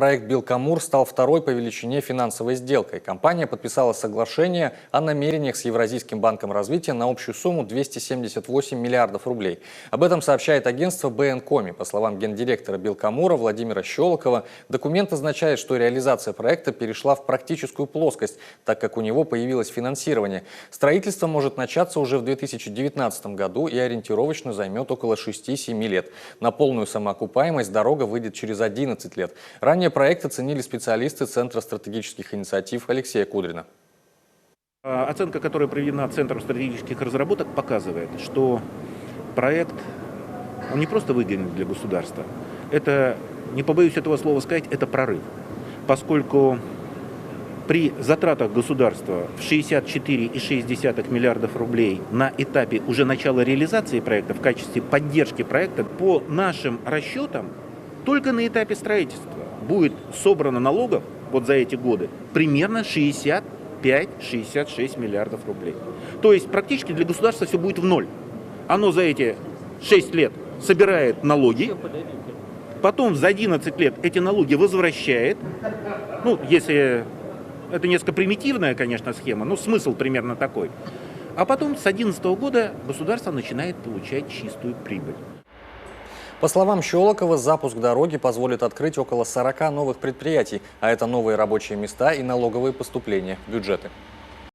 Проект «Белкамур» стал второй по величине финансовой сделкой. Компания подписала соглашение о намерениях с Евразийским банком развития на общую сумму 278 миллиардов рублей. Об этом сообщает агентство БНКоми. По словам гендиректора «Белкамура» Владимира Щелокова, документ означает, что реализация проекта перешла в практическую плоскость, так как у него появилось финансирование. Строительство может начаться уже в 2019 году и ориентировочно займет около 6-7 лет. На полную самоокупаемость дорога выйдет через 11 лет. Ранее проект оценили специалисты Центра стратегических инициатив Алексея Кудрина. Оценка, которая проведена Центром стратегических разработок, показывает, что проект он не просто выгоден для государства. Это, не побоюсь этого слова сказать, это прорыв. Поскольку при затратах государства в 64,6 миллиардов рублей на этапе уже начала реализации проекта в качестве поддержки проекта, по нашим расчетам, только на этапе строительства будет собрано налогов вот за эти годы примерно 65-66 миллиардов рублей. То есть практически для государства все будет в ноль. Оно за эти 6 лет собирает налоги, потом за 11 лет эти налоги возвращает. Ну, если это несколько примитивная, конечно, схема, но смысл примерно такой. А потом с 2011 года государство начинает получать чистую прибыль. По словам Щелокова, запуск дороги позволит открыть около 40 новых предприятий, а это новые рабочие места и налоговые поступления в бюджеты.